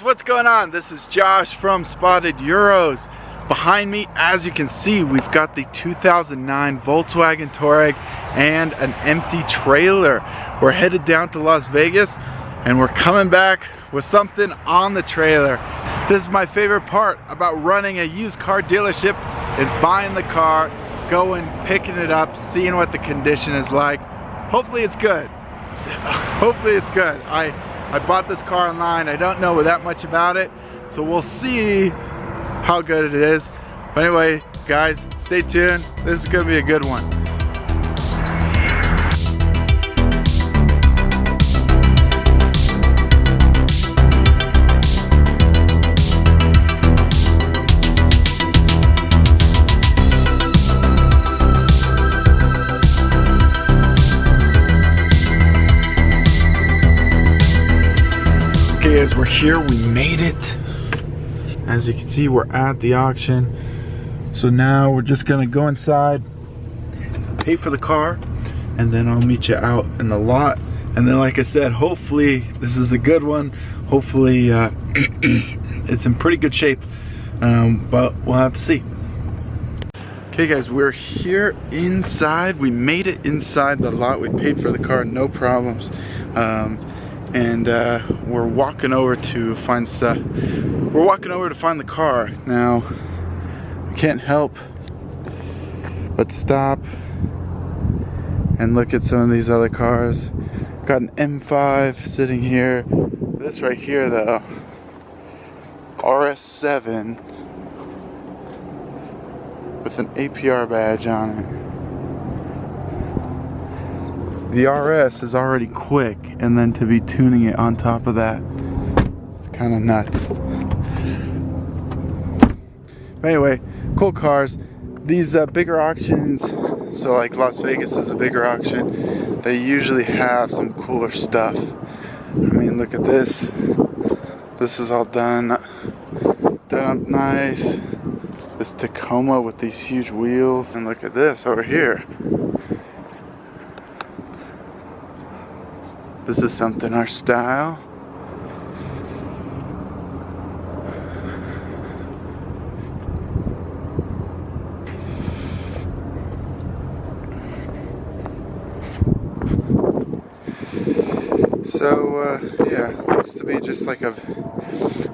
What's going on? This is Josh from Spotted Euros. Behind me, as you can see, we've got the 2009 Volkswagen Tdi and an empty trailer. We're headed down to Las Vegas and we're coming back with something on the trailer. This is my favorite part about running a used car dealership, is buying the car, going, picking it up, seeing what the condition is like. Hopefully it's good. Hopefully it's good. I bought this car online. I don't know that much about it, so we'll see how good it is. But anyway, guys, stay tuned. This is gonna be a good one. Okay guys, we're here, we made it. As you can see, we're at the auction. So now we're just gonna go inside, pay for the car, and then I'll meet you out in the lot. And then like I said, hopefully this is a good one. Hopefully it's in pretty good shape, but we'll have to see. Okay guys, we're here inside. We made it inside the lot. We paid for the car, no problems. And we're walking over to find stuff. We're walking over to find the car. Now, I can't help but stop and look at some of these other cars. Got an M5 sitting here. This right here though, RS7 with an APR badge on it. The RS is already quick, and then to be tuning it on top of that, it's kind of nuts. But anyway, cool cars. These bigger auctions, so like Las Vegas is a bigger auction, they usually have some cooler stuff. I mean, look at this. This is all done up nice. This Tacoma with these huge wheels, and look at this over here. This is something our style. So yeah, looks to be just like a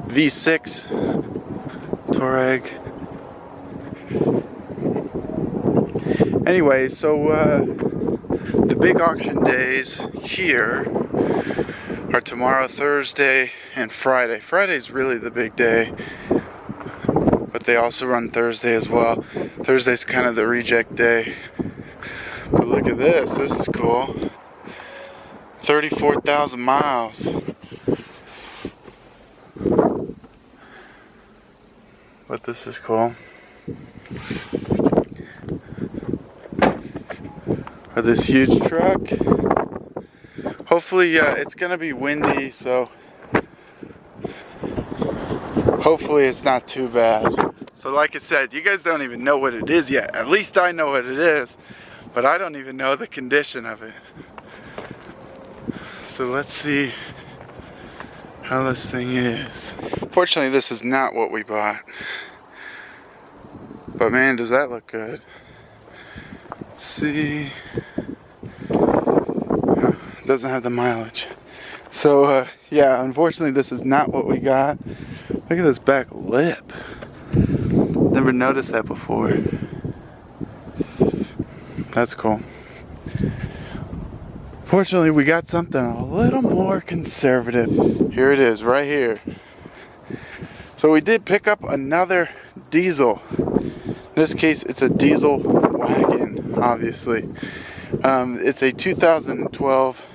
V6 Touareg. Anyway, so the big auction days here are tomorrow, Thursday, and Friday. Friday's really the big day, but they also run Thursday as well. Thursday's kind of the reject day. But look at this, this is cool. 34,000 miles. But this is cool. Or this huge truck. Hopefully it's gonna be windy, so hopefully it's not too bad. So like I said, you guys don't even know what it is yet. At least I know what it is, but I don't even know the condition of it. So let's see how this thing is. Fortunately, this is not what we bought, but man, does that look good. Let's see. Doesn't have the mileage. So yeah, unfortunately this is not what we got. Look at this back lip. Never noticed that before. That's cool. Fortunately we got something a little more conservative. Here it is, right here. So we did pick up another diesel. In this case it's a diesel wagon, obviously. It's a 2012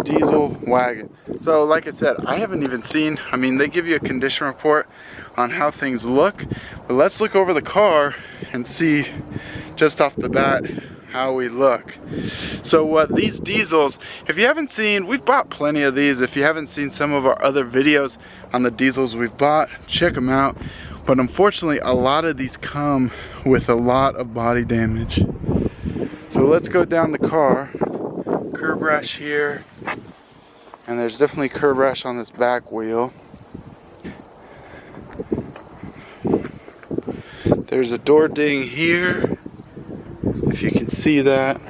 diesel wagon. So like I said, I haven't even seen, I mean, they give you a condition report on how things look, but let's look over the car and see just off the bat how we look. So these diesels, if you haven't seen, we've bought plenty of these. If you haven't seen some of our other videos on the diesels we've bought, check them out. But unfortunately, a lot of these come with a lot of body damage. So let's go down the car. Curb rash here. And there's definitely curb rash on this back wheel. There's a door ding here, if you can see that.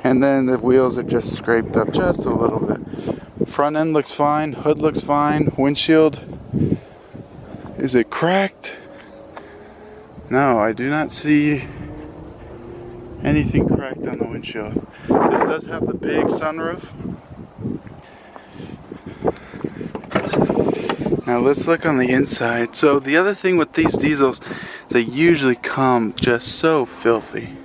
And then the wheels are just scraped up just a little bit. Front end looks fine, hood looks fine, windshield. Is it cracked? No, I do not see anything cracked on the windshield. This does have the big sunroof. Now let's look on the inside. So the other thing with these diesels, they usually come just so filthy.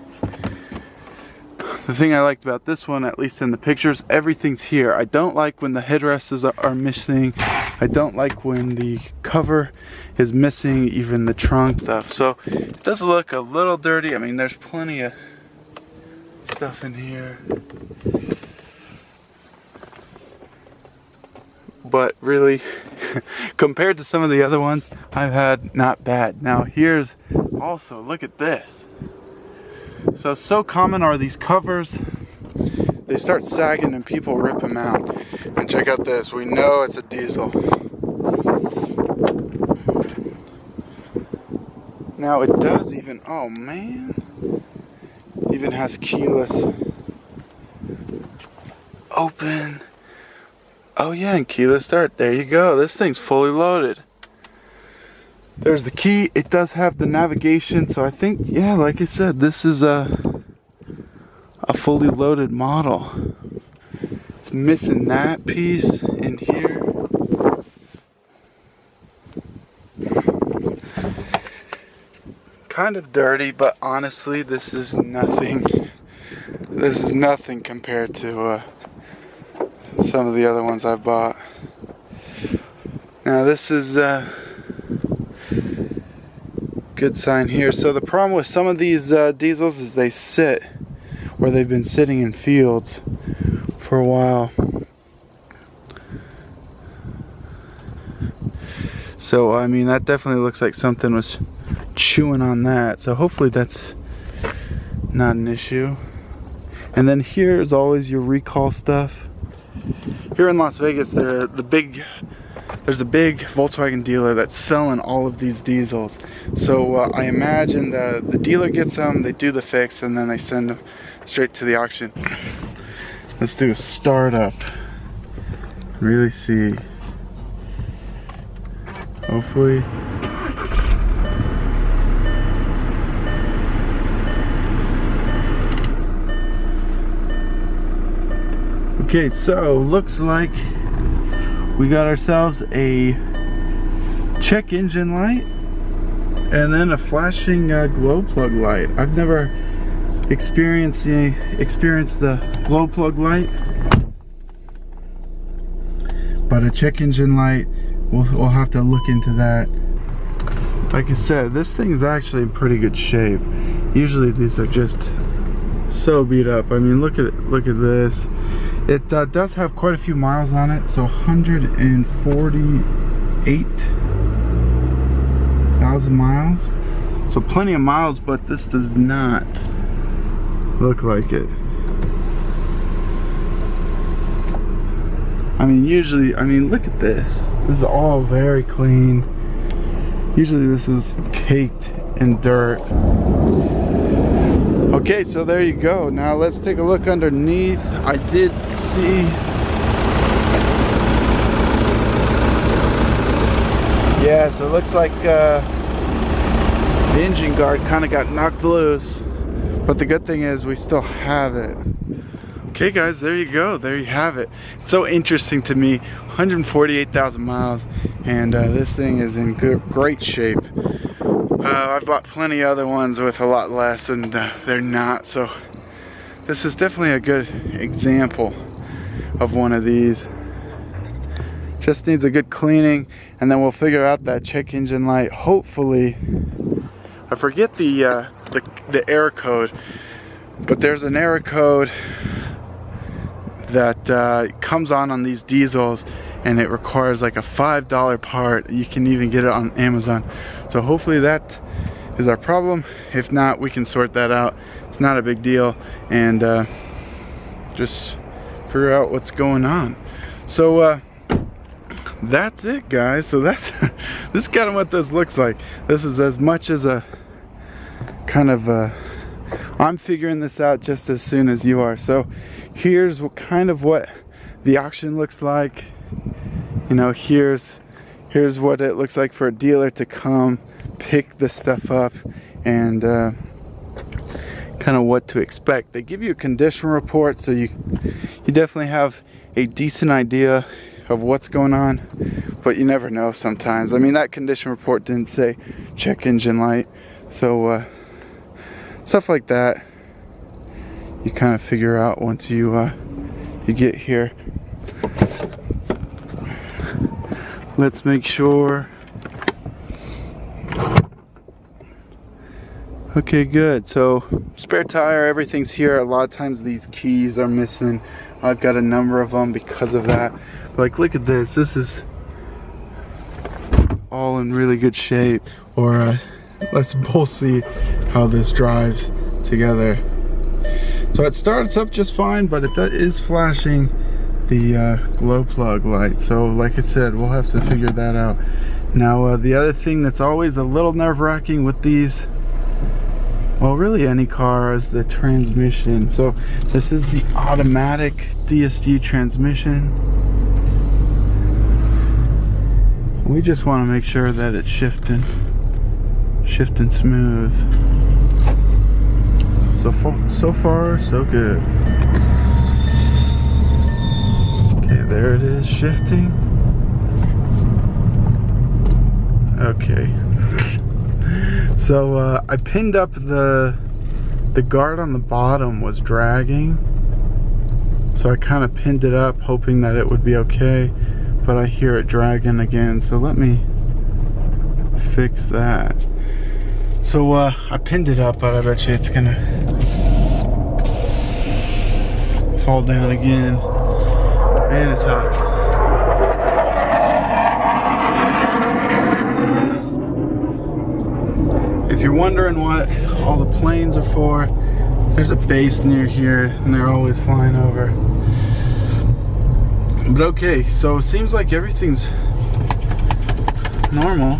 The thing I liked about this one, at least in the pictures, everything's here. I don't like when the headrests are missing. I don't like when the cover is missing, even the trunk stuff. So it does look a little dirty. I mean, there's plenty of stuff in here. But really, compared to some of the other ones I've had, not bad. Now here's also, look at this. So common are these covers. They start sagging and people rip them out. And check out this, we know it's a diesel. Now it does even, oh man, even has keyless open. Oh yeah, and keyless start. There you go. This thing's fully loaded. There's the key. It does have the navigation. So I think, yeah, like I said, this is a fully loaded model. It's missing that piece in here. Kind of dirty, but honestly, this is nothing. This is nothing compared to some of the other ones I've bought. Now this is a good sign here. So the problem with some of these diesels is they sit, or they've been sitting in fields for a while. So I mean, that definitely looks like something was chewing on that. So hopefully that's not an issue. And then here is always your recall stuff. Here in Las Vegas, there's a big Volkswagen dealer that's selling all of these diesels. So I imagine the dealer gets them, they do the fix, and then they send them straight to the auction. Let's do a startup. Really see. Hopefully. Okay, so looks like we got ourselves a check engine light and then a flashing glow plug light. I've never experienced the glow plug light, but a check engine light, we'll have to look into that. Like I said, this thing is actually in pretty good shape. Usually these are just so beat up. I mean, look at this. It does have quite a few miles on it, so 148,000 miles. So plenty of miles, but this does not look like it. I mean, usually, I mean, look at this. This is all very clean. Usually this is caked in dirt. Okay, so there you go. Now let's take a look underneath. I did see, yeah, so it looks like the engine guard kind of got knocked loose, but the good thing is we still have it. Okay guys, there you go, there you have it. It's so interesting to me, 148,000 miles, and this thing is in great shape. I've bought plenty of other ones with a lot less, and they're not, so this is definitely a good example of one of these. Just needs a good cleaning, and then we'll figure out that check engine light. Hopefully, I forget the error code, but there's an error code that comes on these diesels, and it requires like a $5 part. You can even get it on Amazon. So hopefully that is our problem. If not, we can sort that out. It's not a big deal, and just figure out what's going on. So that's it, guys. So that's this is kind of what this looks like. This is as much as a kind of I'm figuring this out just as soon as you are. So here's what the auction looks like. You know, here's what it looks like for a dealer to come pick the stuff up, and kind of what to expect. They give you a condition report, so you definitely have a decent idea of what's going on, but you never know sometimes. I mean, that condition report didn't say check engine light, so stuff like that you kind of figure out once you get here. Let's make sure. Okay, good. So spare tire, everything's here. A lot of times these keys are missing. I've got a number of them because of that. Like, look at this. This is all in really good shape. Or let's both see how this drives together. So it starts up just fine, but it is flashing the glow plug light. So like I said, we'll have to figure that out. Now the other thing that's always a little nerve-wracking with these, well, really any car, is the transmission. So this is the automatic DSG transmission. We just want to make sure that it's shifting smooth. So far, so good. Okay, there it is, shifting. Okay. So I pinned up the guard on the bottom was dragging, so I kind of pinned it up hoping that it would be okay, but I hear it dragging again, so let me fix that. So I pinned it up, but I bet you it's gonna fall down again. Man, it's hot. If you're wondering what all the planes are for, there's a base near here and they're always flying over. But okay, so it seems like everything's normal.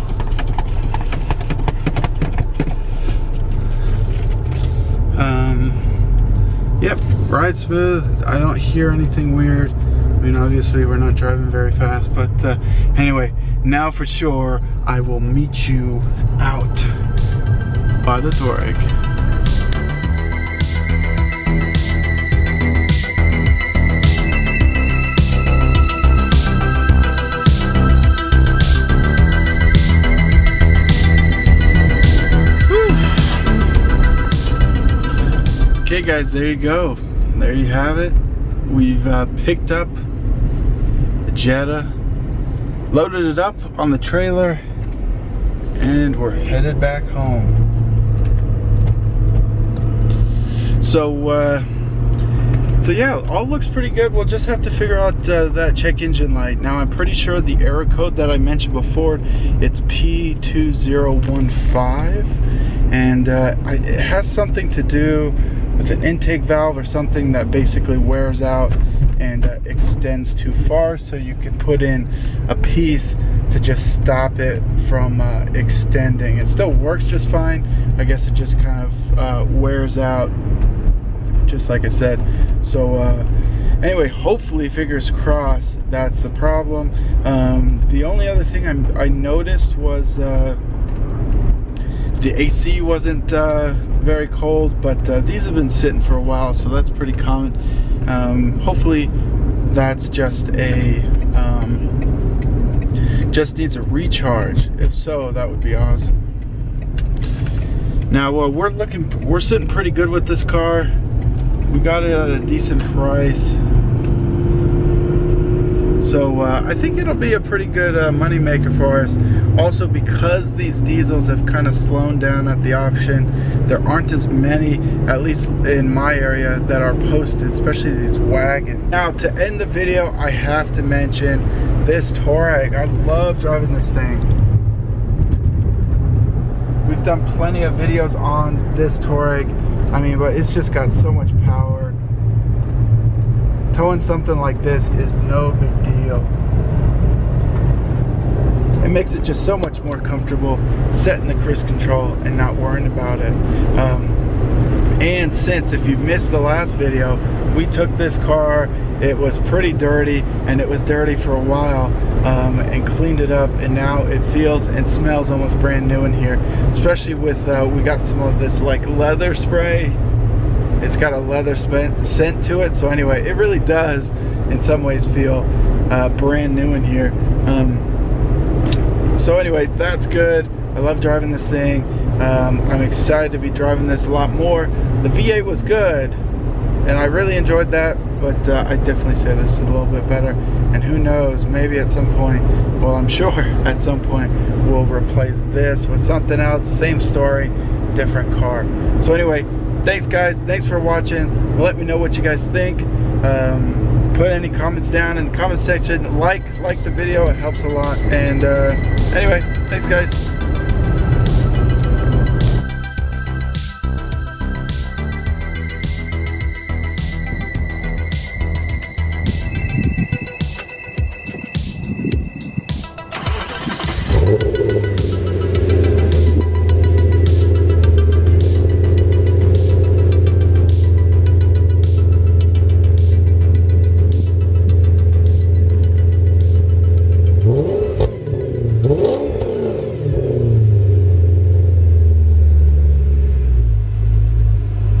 Yep, ride smooth. I don't hear anything weird. I mean, obviously we're not driving very fast, but anyway, now for sure I will meet you out by the Touareg. Okay guys, there you go. There you have it. We've picked up the Jetta, loaded it up on the trailer, and we're headed back home. So yeah, all looks pretty good. We'll just have to figure out that check engine light. Now I'm pretty sure the error code that I mentioned before, it's P2015, and it has something to do with an intake valve or something that basically wears out and extends too far, so you can put in a piece to just stop it from extending. It still works just fine. I guess it just kind of wears out, just like I said. So anyway, hopefully, fingers crossed, that's the problem. The only other thing I noticed was the AC wasn't very cold, but these have been sitting for a while, so that's pretty common. Hopefully that's just needs a recharge. If so, that would be awesome. Now we're sitting pretty good with this car. We got it at a decent price, so I think it'll be a pretty good money maker for us. Also, because these diesels have kind of slowed down at the auction, there aren't as many, at least in my area, that are posted, especially these wagons. Now, to end the video, I have to mention this Touareg. I love driving this thing. We've done plenty of videos on this Touareg. I mean, but it's just got so much power. towing something like this is no big deal. It makes it just so much more comfortable setting the cruise control and not worrying about it. And since, if you missed the last video, we took this car, it was pretty dirty, and it was dirty for a while, and cleaned it up, and now it feels and smells almost brand new in here. Especially with, we got some of this like leather spray. It's got a leather scent to it, so anyway, it really does in some ways feel brand new in here. So anyway, that's good. I love driving this thing. I'm excited to be driving this a lot more. The V8 was good, and I really enjoyed that, but I definitely say this is a little bit better. And who knows, maybe at some point, well, I'm sure at some point, we'll replace this with something else. Same story, different car. So anyway, thanks guys, thanks for watching. Let me know what you guys think. Put any comments down in the comment section. Like the video, it helps a lot. And anyway, thanks guys.